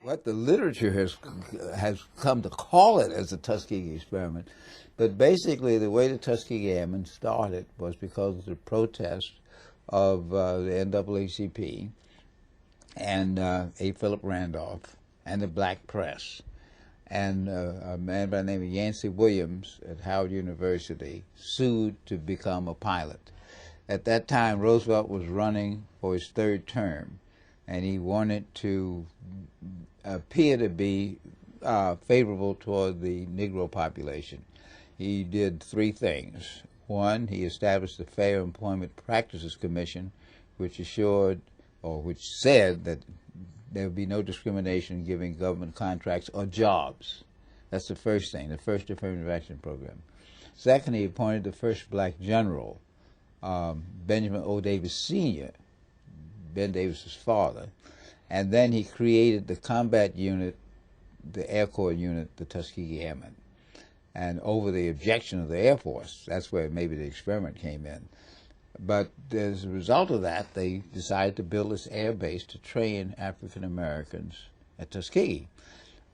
What the literature has come to call it as the Tuskegee experiment, but basically the way the Tuskegee Airmen started was because of the protest of the NAACP and A. Philip Randolph and the black press. And a man by the name of Yancey Williams at Howard University sued to become a pilot. At that time, Roosevelt was running for his third term, and he wanted to appear to be favorable toward the Negro population. He did three things. One, he established the Fair Employment Practices Commission, which assured, or which said that there would be no discrimination in giving government contracts or jobs. That's the first thing, the first affirmative action program. Second, he appointed the first black general, Benjamin O. Davis Sr., Ben Davis's father, and then he created the combat unit, the Air Corps unit, the Tuskegee Airmen. And over the objection of the Air Force, that's where maybe the experiment came in. But as a result of that, they decided to build this air base to train African Americans at Tuskegee.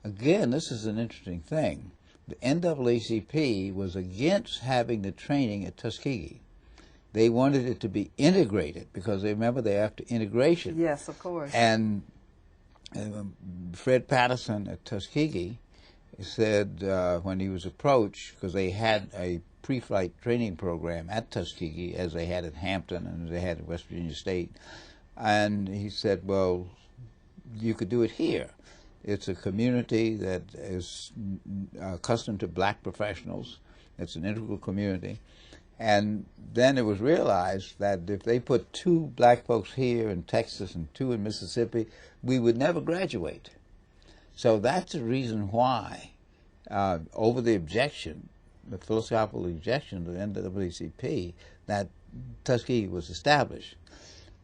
Again, this is an interesting thing. The NAACP was against having the training at Tuskegee. They wanted it to be integrated because they remember they're after integration. Yes, of course. And Fred Patterson at Tuskegee said when he was approached, because they had a pre-flight training program at Tuskegee as they had at Hampton and as they had at West Virginia State, and he said, well, you could do it here. It's a community that is accustomed to black professionals. It's an integral community. And then it was realized that if they put 2 black folks here in Texas and 2 in Mississippi, we would never graduate. So that's the reason why, over the objection, the philosophical objection to the NAACP, that Tuskegee was established.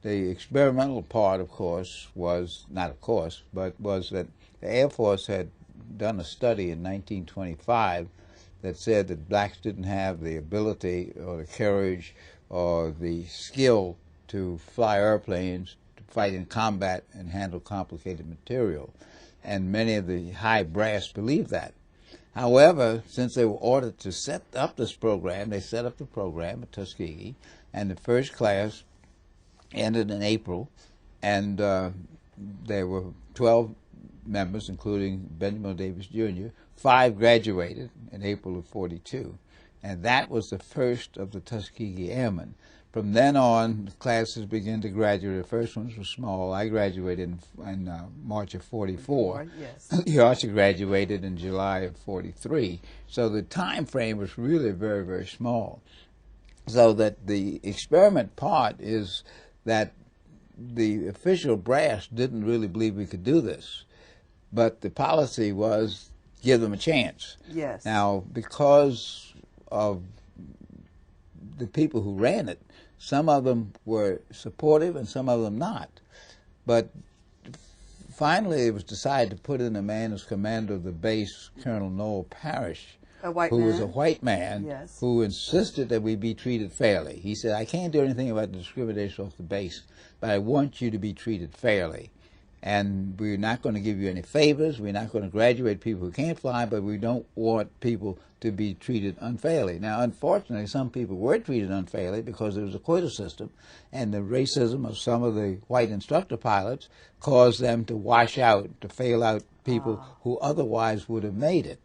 The experimental part, of course, was, not of course, but was that the Air Force had done a study in 1925 that said that blacks didn't have the ability or the courage or the skill to fly airplanes, to fight in combat and handle complicated material. And many of the high brass believed that. However, since they were ordered to set up this program, they set up the program at Tuskegee, and the first class ended in April, and there were 12 members, including Benjamin Davis Jr. 5 graduated in April of '42, and that was the first of the Tuskegee Airmen. From then on, the classes began to graduate. The first ones were small. I graduated in March of '44. Yes. The Archer graduated in July of '43. So the time frame was really very, very small. So that the experiment part is that the official brass didn't really believe we could do this, but the policy was give them a chance. Yes. Now, because of the people who ran it, some of them were supportive and some of them not. But finally it was decided to put in a man as commander of the base, Colonel Noel Parrish, who was a white man, yes, who insisted that we be treated fairly. He said, I can't do anything about the discrimination off the base, but I want you to be treated fairly. And we're not going to give you any favors. We're not going to graduate people who can't fly, but we don't want people to be treated unfairly. Now, unfortunately, some people were treated unfairly because there was a quota system, and the racism of some of the white instructor pilots caused them to wash out, to fail out people who otherwise would have made it.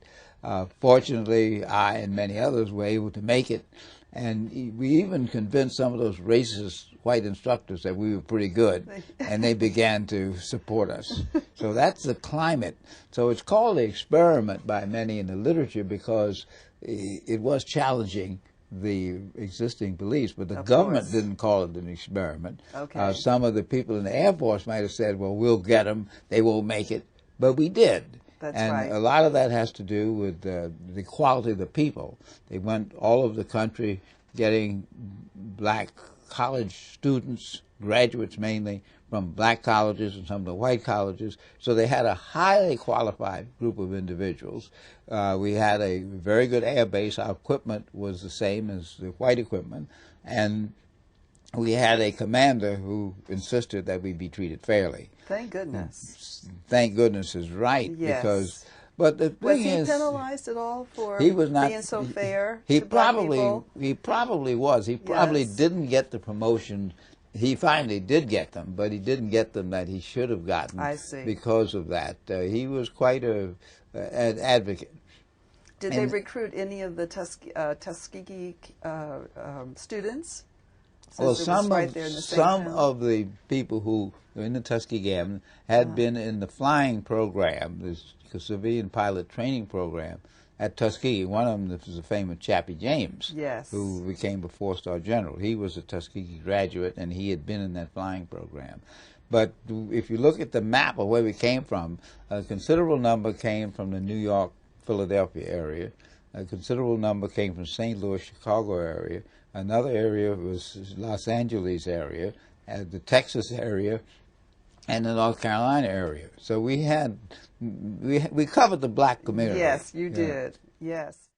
Fortunately, I and many others were able to make it, and we even convinced some of those racist white instructors that we were pretty good, and they began to support us. So that's the climate. So it's called the experiment by many in the literature because it was challenging the existing beliefs, but the government didn't call it an experiment. Okay. Some of the people in the Air Force might have said, well, we'll get them, they won't make it, but we did. That's and right. A lot of that has to do with the quality of the people. They went all over the country getting black college students, graduates mainly, from black colleges and some of the white colleges. So they had a highly qualified group of individuals. We had a very good air base. Our equipment was the same as the white equipment. And we had a commander who insisted that we be treated fairly. Thank goodness. Thank goodness is right, Yes. because, but the thing Was he is, penalized at all for he was not being so fair He to black probably people? he probably was. He probably Yes. didn't get the promotion. He finally did get them, but he didn't get them that he should have gotten. I see. Because of that. He was quite an advocate. Did they recruit any of the Tuskegee students? Well, Since it was right there in the same town? of the people who were in the Tuskegee Airmen had been in the flying program, the civilian pilot training program at Tuskegee. One of them was the famous Chappie James, yes, who became a four-star general. He was a Tuskegee graduate, and he had been in that flying program. But if you look at the map of where we came from, a considerable number came from the New York, Philadelphia area. A considerable number came from St. Louis, Chicago area. Another area was Los Angeles area, the Texas area, and the North Carolina area. So we covered the black community. Yes, you did. Yes.